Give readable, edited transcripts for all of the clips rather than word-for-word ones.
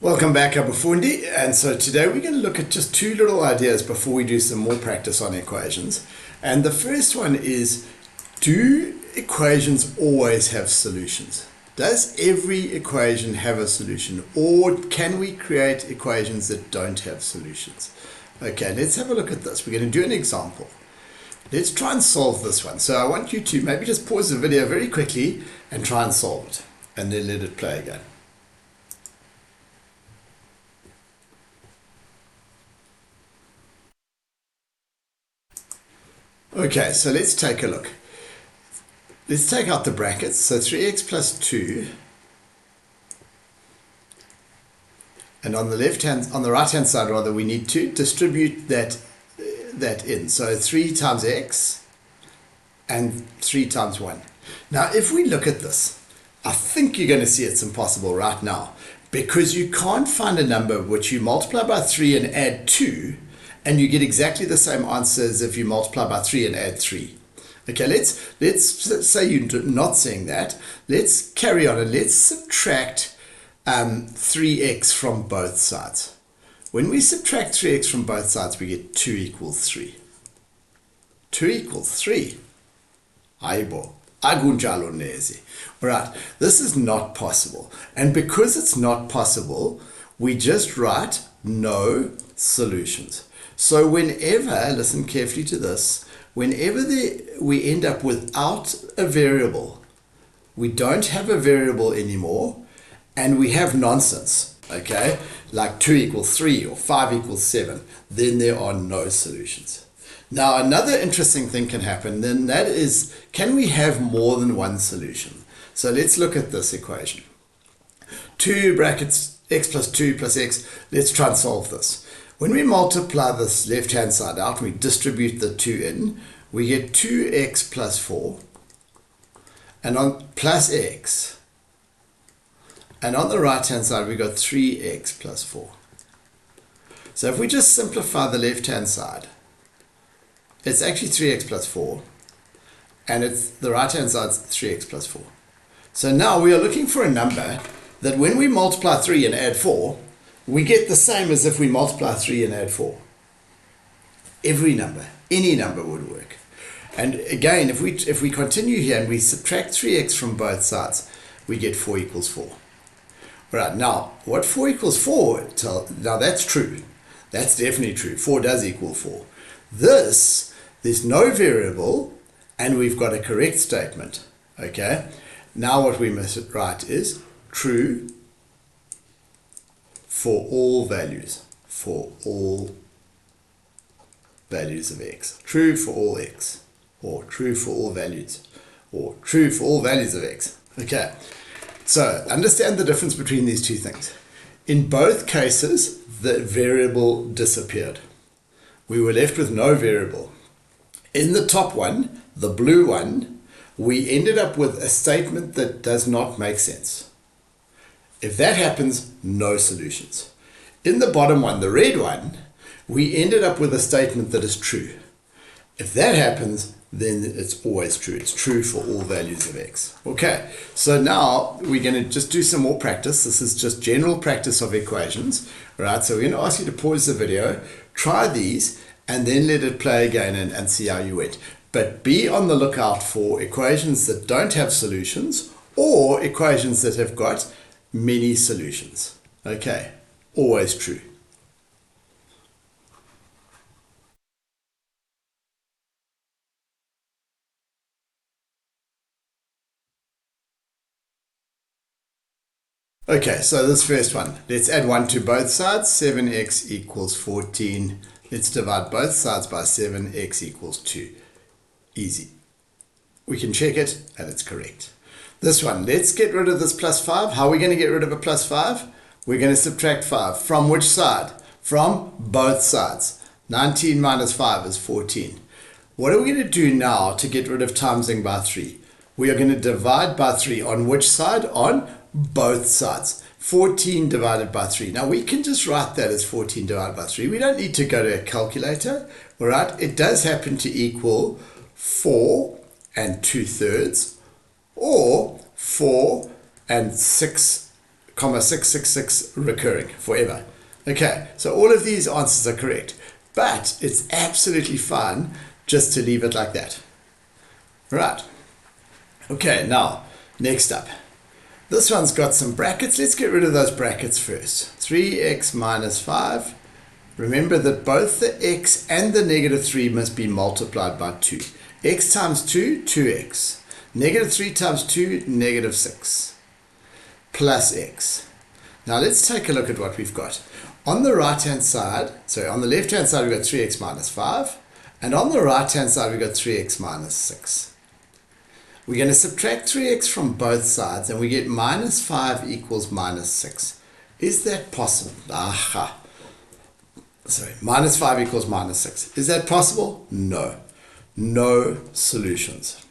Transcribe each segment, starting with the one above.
Welcome back, Abafundi. And so today we're going to look at just two little ideas before we do some more practice on equations. And the first one is, do equations always have solutions? Does every equation have a solution, or can we create equations that don't have solutions? Okay, let's have a look at this. We're going to do an example. Let's try and solve this one. So I want you to maybe just pause the video very quickly and try and solve it, and then let it play again. Okay, so let's take a look. Let's take out the brackets. So 3x plus 2, and on the right hand side rather, we need to distribute that in. So 3 times x and 3 times 1. Now if we look at this, I think you're going to see it's impossible right now, because you can't find a number which you multiply by 3 and add 2 and you get exactly the same answer as if you multiply by 3 and add 3. Okay, let's say you're not saying that. Let's carry on and let's subtract 3x from both sides. When we subtract 3x from both sides, we get 2 equals 3. 2 equals 3. Aibo. Agunjalo nezi. Alright, this is not possible. And because it's not possible, we just write no solutions. So whenever, listen carefully to this, whenever we end up without a variable, we don't have a variable anymore, and we have nonsense, okay, like 2 equals 3 or 5 equals 7, then there are no solutions. Now another interesting thing can happen, then that is, can we have more than one solution? So let's look at this equation. 2 brackets x plus 2 plus x, let's try and solve this. When we multiply this left-hand side out, we distribute the 2 in, we get 2x plus 4, and on plus x, and on the right-hand side, we got 3x plus 4. So if we just simplify the left-hand side, it's actually 3x plus 4, and it's the right-hand side's 3x plus 4. So now we are looking for a number that when we multiply 3 and add 4, we get the same as if we multiply 3 and add 4. Every number, any number would work. And again, if we continue here and we subtract 3x from both sides, we get 4 equals 4. Right, now, what 4 equals 4, now that's true. That's definitely true. 4 does equal 4. There's no variable, and we've got a correct statement. Okay? Now what we must write is true for all values. For all values of x. True for all x. Or true for all values. Or true for all values of x. Okay. So, understand the difference between these two things. In both cases, the variable disappeared. We were left with no variable. In the top one, the blue one, we ended up with a statement that does not make sense. If that happens, no solutions. In the bottom one, the red one, we ended up with a statement that is true. If that happens, then it's always true. It's true for all values of x. Okay, so now we're going to just do some more practice. This is just general practice of equations. Right, so we're going to ask you to pause the video, try these, and then let it play again and see how you went. But be on the lookout for equations that don't have solutions, or equations that have got many solutions. Okay, always true. Okay, so this first one, let's add 1 to both sides. 7x equals 14. Let's divide both sides by 7, x equals 2. Easy. We can check it, and it's correct. This one, let's get rid of this plus 5. How are we going to get rid of a plus 5? We're going to subtract 5. From which side? From both sides. 19 minus 5 is 14. What are we going to do now to get rid of timesing by 3? We are going to divide by 3. On which side? On both sides. 14 divided by 3. Now we can just write that as 14 divided by 3. We don't need to go to a calculator. All right, it does happen to equal 4 and 2/3, or 4 and 6 comma 666 recurring forever. Okay, so all of these answers are correct, but it's absolutely fine just to leave it like that. Right. Okay, now, next up. This one's got some brackets. Let's get rid of those brackets first. 3x minus 5. Remember that both the x and the negative 3 must be multiplied by 2. X times 2, 2x. Negative 3 times 2, negative 6. Plus x. Now let's take a look at what we've got. On the right-hand side, sorry, on the left-hand side we've got 3x minus 5. And on the right-hand side we've got 3x minus 6. We're going to subtract 3x from both sides and we get minus 5 equals minus 6. Is that possible? Aha. Sorry, minus 5 equals minus 6. Is that possible? No. No solutions.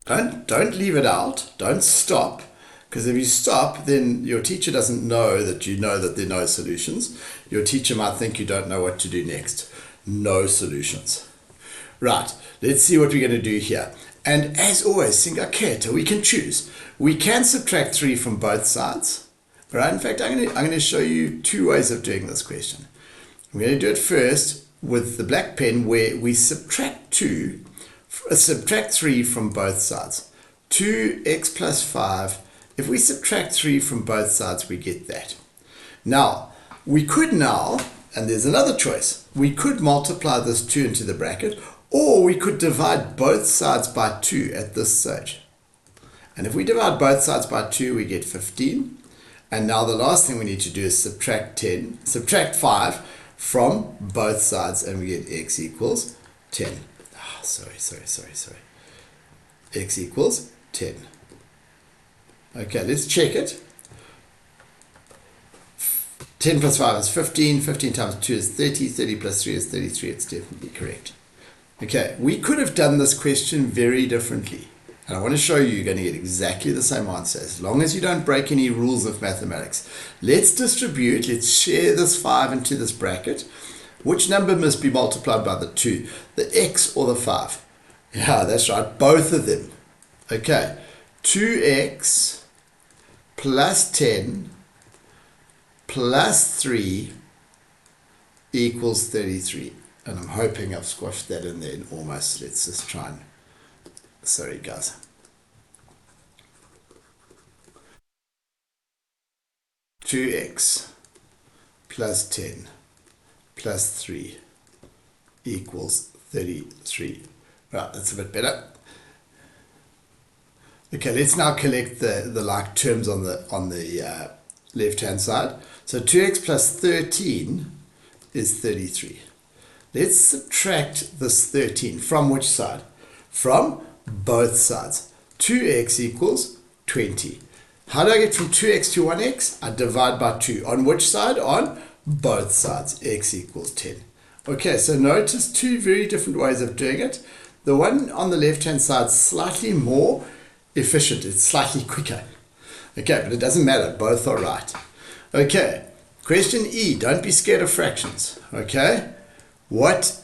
Don't leave it out. Don't stop. Because if you stop, then your teacher doesn't know that you know that there are no solutions. Your teacher might think you don't know what to do next. No solutions. Right, let's see what we're going to do here. And as always, singaketa, we can choose. We can subtract 3 from both sides. Right? In fact, I'm going to show you 2 ways of doing this question. We're going to do it first with the black pen where we subtract 3 from both sides. 2x plus 5. If we subtract 3 from both sides, we get that. Now, we could and there's another choice. We could multiply this 2 into the bracket, or we could divide both sides by 2 at this stage. And if we divide both sides by 2, we get 15. And now the last thing we need to do is subtract 5 from both sides, and we get x equals 10. Sorry. X equals 10. Okay, let's check it. 10 plus 5 is 15. 15 times 2 is 30. 30 plus 3 is 33. It's definitely correct. Okay, we could have done this question very differently. And I want to show you you're going to get exactly the same answer as long as you don't break any rules of mathematics. Let's share this 5 into this bracket. Which number must be multiplied by the 2? The x or the 5? Yeah, that's right, both of them. Okay, 2x plus 10 plus 3 equals 33. And I'm hoping I've squashed that in there almost. Let's just try and... Sorry, guys. Two x plus 10 plus 3 equals 33. Right, that's a bit better. Okay, let's now collect the like terms on the left-hand side. So 2x plus 13 is 33. Let's subtract this 13 from which side? From both sides. 2x equals 20. How do I get from 2x to 1x? I divide by 2. On which side? On both sides. X equals 10. Okay, so notice 2 very different ways of doing it. The one on the left-hand side is slightly more efficient. It's slightly quicker. Okay, but it doesn't matter. Both are right. Okay, question E. Don't be scared of fractions. Okay, what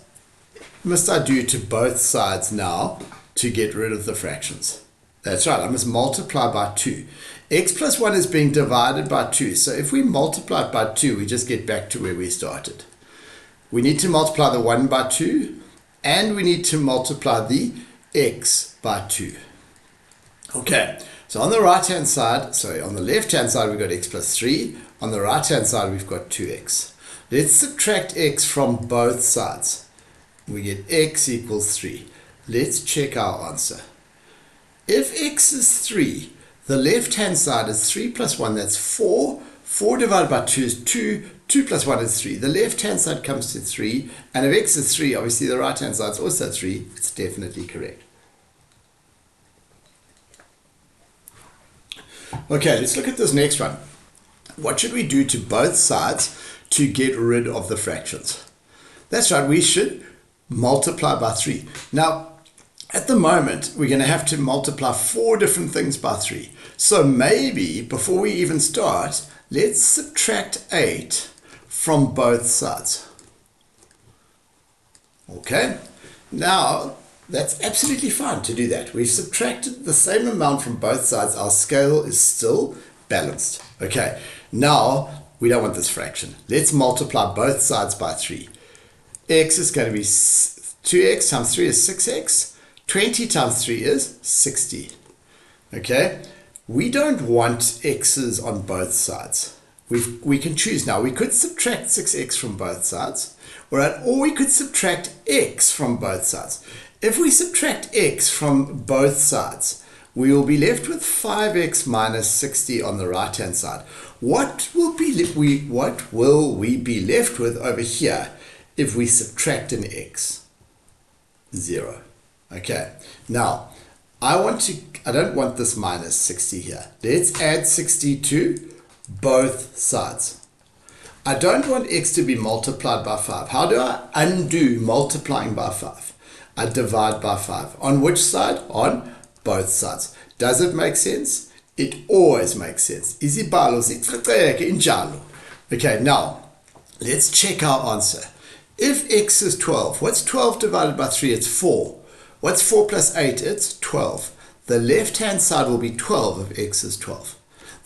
must I do to both sides now to get rid of the fractions? That's right, I must multiply by 2. X plus 1 is being divided by 2. So if we multiply it by 2, we just get back to where we started. We need to multiply the 1 by 2, and we need to multiply the x by 2. Okay, so on the right-hand side, on the left-hand side, we've got x plus 3. On the right-hand side, we've got 2x. Let's subtract x from both sides. We get x equals 3. Let's check our answer. If x is 3, the left-hand side is 3 plus 1, that's 4. 4 divided by 2 is 2. 2 plus 1 is 3. The left-hand side comes to 3. And if x is 3, obviously the right-hand side is also 3. It's definitely correct. Okay, let's look at this next one. What should we do to both sides to get rid of the fractions? That's right, we should multiply by 3. Now, at the moment, we're going to have to multiply 4 different things by 3. So maybe, before we even start, let's subtract 8 from both sides. Okay, now That's absolutely fine to do that. We've subtracted the same amount from both sides. Our scale is still balanced. Okay, now we don't want this fraction. Let's multiply both sides by 3. X is going to be 2x times 3 is 6x. 20 times 3 is 60. Okay, we don't want x's on both sides. We can choose now. We could subtract 6x from both sides, all right, or we could subtract x from both sides. If we subtract x from both sides, we will be left with 5x minus 60 on the right hand side. What will we be left with over here if we subtract an x? 0. Okay, now I don't want this minus 60 here. Let's add 60 to both sides. I don't want x to be multiplied by 5. How do I undo multiplying by 5? I divide by 5. On which side? On both sides. Does it make sense? It always makes sense. Okay, now let's check our answer. If x is 12, what's 12 divided by 3? It's 4. What's 4 plus 8? It's 12. The left-hand side will be 12 if x is 12.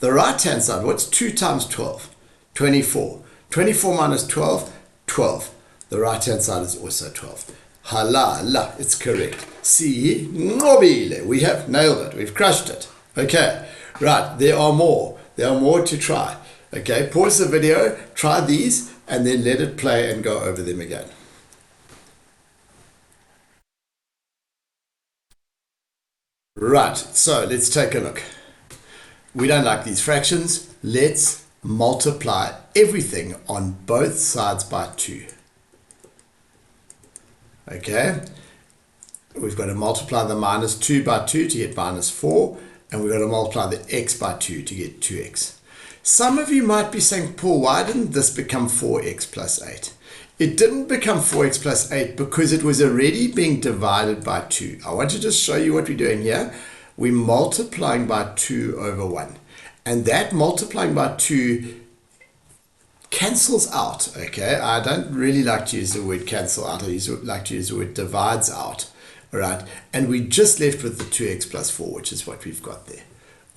The right-hand side, what's 2 times 12? 24. 24 minus 12, 12. The right-hand side is also 12. Halala, it's correct. See, nobile. We have nailed it. We've crushed it. Okay, right. There are more. There are more to try. Okay, pause the video, try these, and then let it play and go over them again. Right, so let's take a look. We don't like these fractions. Let's multiply everything on both sides by 2. Okay, we've got to multiply the minus 2 by 2 to get minus 4, and we've got to multiply the x by 2 to get 2x. Some of you might be saying, Paul, why didn't this become 4x plus 8? It didn't become 4x plus 8 because it was already being divided by 2. I want to just show you what we're doing here. We're multiplying by 2 over 1. And that multiplying by 2 cancels out, okay? I don't really like to use the word cancel out. I like to use the word divides out, all right? And we just left with the 2x plus 4, which is what we've got there.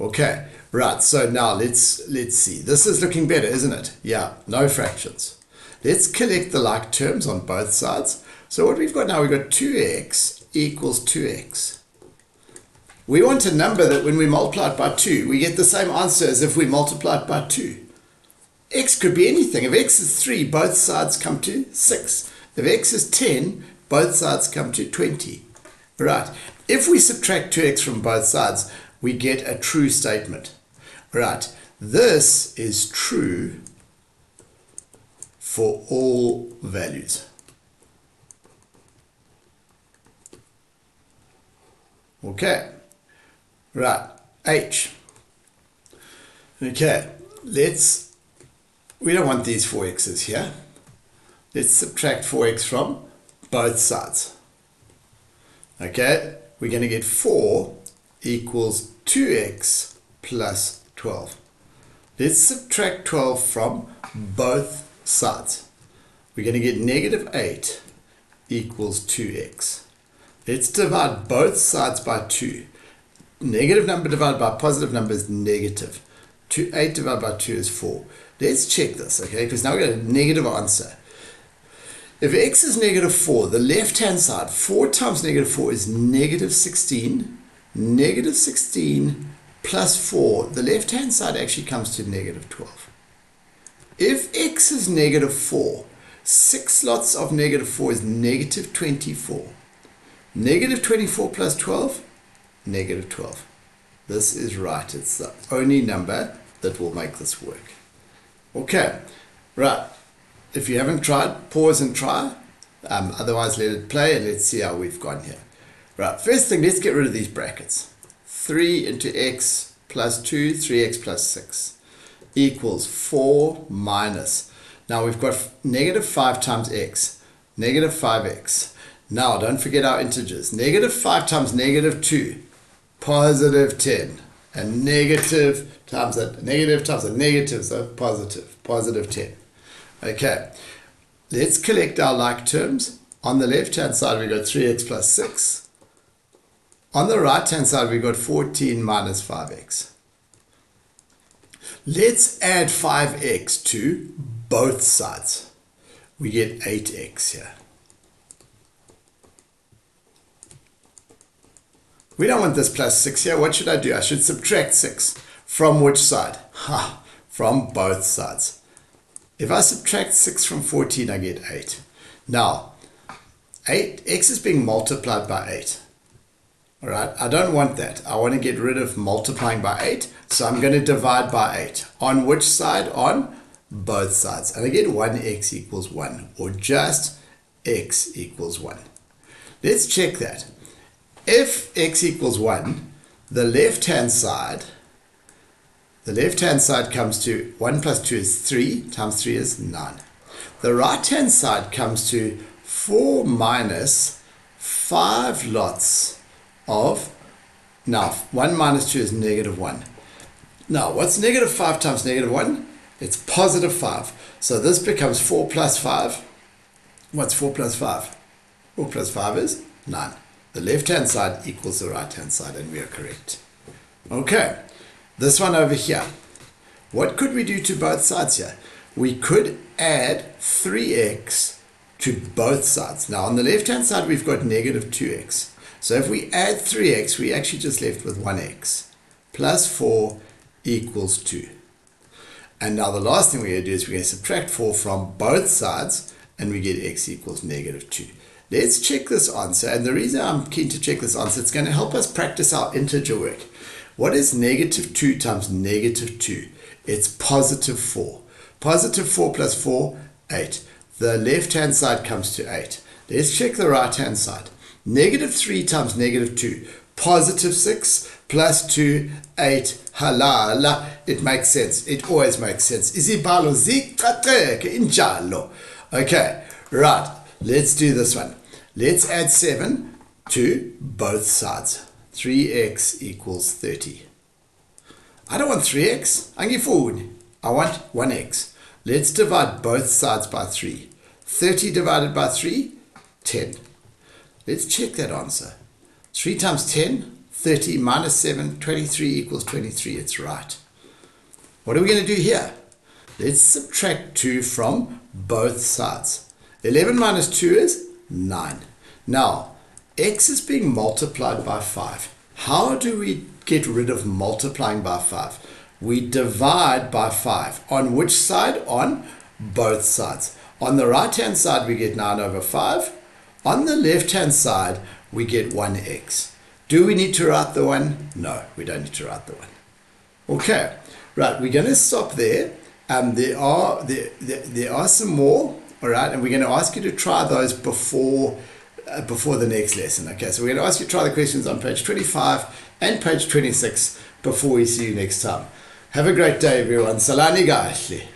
Okay, right, so now let's see. This is looking better, isn't it? Yeah, no fractions. Let's collect the like terms on both sides. So what we've got now, we've got 2x equals 2x. We want a number that when we multiply it by 2, we get the same answer as if we multiply it by 2. X could be anything. If x is 3, both sides come to 6. If x is 10, both sides come to 20. Right. If we subtract 2x from both sides, we get a true statement. Right. This is true for all values. Okay. Right. H. Okay. We don't want these 4x's here. Let's subtract 4x from both sides. Okay, we're going to get 4 equals 2x plus 12. Let's subtract 12 from both sides. We're going to get negative 8 equals 2x. Let's divide both sides by 2. Negative number divided by positive number is negative. 8 divided by 2 is 4. Let's check this, okay, because now we got a negative answer. If x is negative 4, the left-hand side, 4 times negative 4 is negative 16. Negative 16 plus 4, the left-hand side actually comes to negative 12. If x is negative 4, 6 lots of negative 4 is negative 24. Negative 24 plus 12, negative 12. This is right. It's the only number that will make this work. Okay, right. If you haven't tried, pause and try. Otherwise, let it play and let's see how we've gone here. Right, first thing, let's get rid of these brackets. 3 into x plus 2, 3x plus 6 equals 4 minus. Now we've got negative 5 times x, negative 5x. Now don't forget our integers. Negative 5 times negative 2, positive 10. And negative times a negative is positive 10. Okay, let's collect our like terms. On the left hand side, we've got 3x plus 6 On the right-hand side, we got 14 minus 5x. Let's add 5x to both sides. We get 8x here. We don't want this plus 6 here. What should I do? I should subtract 6. From which side? From both sides. If I subtract 6 from 14, I get 8. Now, x is being multiplied by 8. All right, I don't want that. I want to get rid of multiplying by 8. So I'm going to divide by 8. On which side? On both sides. And I get 1x equals 1, or just x equals 1. Let's check that. If x equals 1, the left-hand side comes to 1 plus 2 is 3, times 3 is 9. The right-hand side comes to 4 minus 5 lots of, now 1 minus 2 is negative 1. Now what's negative 5 times negative 1? It's positive 5. So this becomes 4 plus 5. What's 4 plus 5? 4 plus 5 is 9. The left-hand side equals the right-hand side, and we are correct. Okay, this one over here. What could we do to both sides here? We could add 3x to both sides. Now, on the left-hand side, we've got negative 2x. So if we add 3x, we actually just left with 1x. Plus 4 equals 2. And now the last thing we're going to do is we're going to subtract 4 from both sides, and we get x equals negative 2. Let's check this answer, and the reason I'm keen to check this answer, it's going to help us practice our integer work. What is negative 2 times negative 2? It's positive 4. Positive 4 plus 4, 8. The left-hand side comes to 8. Let's check the right-hand side. Negative 3 times negative 2. Positive 6 plus 2, 8. Halala. It makes sense. It always makes sense. Izibalo zikateke injalo. Okay, right. Let's do this one. Let's add 7 to both sides. 3x equals 30. I don't want 3x. I want 1x. Let's divide both sides by 3. 30 divided by 3, 10. Let's check that answer. 3 times 10, 30 minus 7, 23 equals 23. It's right. What are we going to do here? Let's subtract 2 from both sides. 11 minus 2 is 9. Now, x is being multiplied by 5. How do we get rid of multiplying by 5? We divide by 5. On which side? On both sides. On the right-hand side, we get 9 over 5. On the left-hand side, we get 1x. Do we need to write the 1? No, we don't need to write the 1. Okay, right, we're going to stop there. There are some more. All right, and we're going to ask you to try those before the next lesson. Okay, so we're going to ask you to try the questions on page 25 and page 26 before we see you next time. Have a great day, everyone. Salani gahle.